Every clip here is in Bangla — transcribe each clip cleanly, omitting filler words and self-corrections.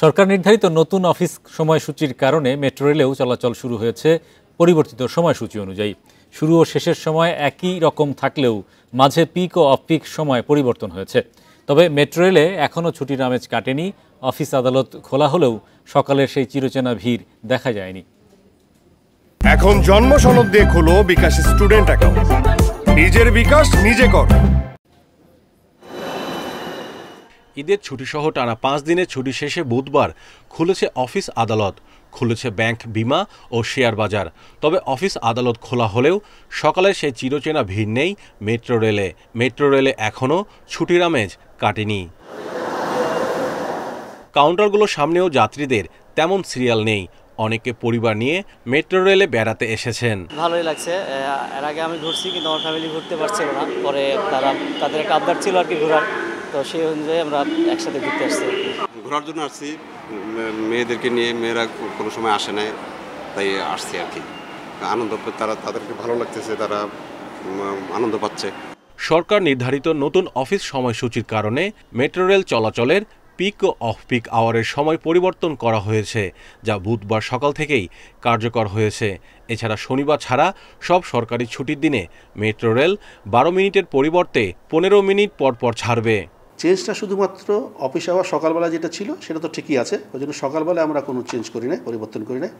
সরকার নির্ধারিত নতুন অফিস সময়সূচির কারণে মেট্রো রেলেও চলাচল শুরু হয়েছে পরিবর্তিত সময়সূচি অনুযায়ী। শুরু ও শেষের সময় একই রকম থাকলেও মাঝে পিক ও অফ পিক সময় পরিবর্তন হয়েছে। তবে মেট্রো রেলে এখনও ছুটির আমেজ কাটেনি। অফিস আদালত খোলা হলেও সকালের সেই চিরচেনা ভিড় দেখা যায়নি। এখন জন্ম সনদ দিয়ে খোলো বিকাশ স্টুডেন্ট অ্যাকাউন্ট। নিজের বিকাশ নিজে কর। ঈদের ছুটি সহ টানা 5 দিনের ছুটি শেষে বুধবার খুলেছে অফিস আদালত, খুলেছে ব্যাংক, বিমা ও শেয়ার বাজার। তবে অফিস আদালত খোলা হলেও সকালে সেই চিরচেনা ভিড় নেই মেট্রো রেলে। মেট্রো রেলে এখনও ছুটির আমেজ কাটেনি। কাউন্টারগুলোর সামনেও যাত্রীদের তেমন সিরিয়াল নেই। অনেকে পরিবার নিয়ে মেট্রো রেলে বেড়াতে এসেছেন। ভালোই লাগছে। এর আগে আমি ঘুরছি, কিন্তু আমার ফ্যামিলি ঘুরতে পারছিল না। পরে তাদের একটা আবদার ছিল আর কি ঘোরার, তো সেই অনুযায়ী আমরা একসাথে ঘুরতে আসছি। ঘোরার জন্য আসছি, মেয়েদেরকে নিয়ে। মেয়েরা কোনো সময় আসে না, তাই আসছি আর কি। আনন্দ, তাদেরকে ভালো লাগতেছে, তারা আনন্দ পাচ্ছে। সরকার নির্ধারিত নতুন অফিস সময়সূচির কারণে মেট্রো রেল চলাচলের পিক ও অফ পিক আওয়ারের সময় পরিবর্তন করা হয়েছে, যা বুধবার সকাল থেকেই কার্যকর হয়েছে। এছাড়া শনিবার ছাড়া সব সরকারি ছুটির দিনে মেট্রো রেল 12 মিনিটের পরিবর্তে 15 মিনিট পর পর ছাড়বে। চেঞ্জটা শুধুমাত্র অফিস আওয়ার সকালবেলা যেটা ছিল সেটা তো ঠিকই আছে, ওই জন্য সকালবেলা আমরা কোনো চেঞ্জ করি নাই, পরিবর্তন করি নাই।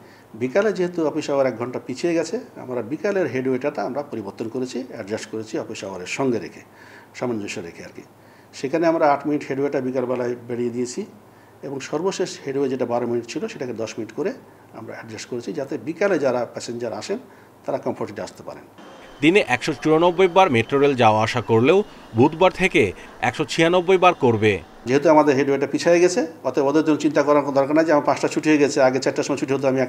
বিকালে যেহেতু অফিস আওয়ার 1 ঘন্টা পিছিয়ে গেছে, আমরা বিকালের হেডওয়েটা আমরা পরিবর্তন করেছি, অ্যাডজাস্ট করেছি অফিস আওয়ারের সঙ্গে রেখে, সামঞ্জস্য রেখে আর কি। সেখানে আমরা 8 মিনিট হেডওয়েটা বিকালবেলায় বেরিয়ে দিয়েছি, এবং সর্বশেষ হেডওয়ে যেটা 12 মিনিট ছিল সেটাকে 10 মিনিট করে আমরা অ্যাডজাস্ট করেছি, যাতে বিকালে যারা প্যাসেঞ্জার আসেন তারা কমফোর্টলি আসতে পারেন। দিনে 194 বার মেট্রো রেল যাওয়া আসা করলেও বুধবার থেকে 196 বার করবে। যেহেতু আমাদের হেডওয়েটা পিছিয়ে গেছে, অতএব ওদের জন্য চিন্তা করার কোনো দরকার নাই যে আমার 5টা ছুটি হয়ে গেছে, আগে 4টার সময় ছুটি হতো, আমি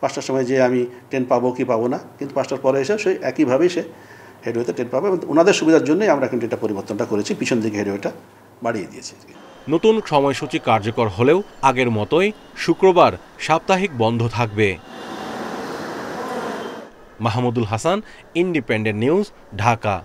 5টার সময় যে আমি ট্রেন পাবো কি পাবো না, কিন্তু 5টার পরে এসে সেই একইভাবেই সে হেডওয়েতে ট্রেন পাবে। এবং ওনাদের সুবিধার জন্যই আমরা কিন্তু এটা পরিবর্তনটা করেছি, পিছন দিকে হেডওয়েটা বাড়িয়ে দিয়েছি। নতুন সময়সূচি কার্যকর হলেও আগের মতোই শুক্রবার সাপ্তাহিক বন্ধ থাকবে। Mahmudul Hasan, independent news, Dhaka.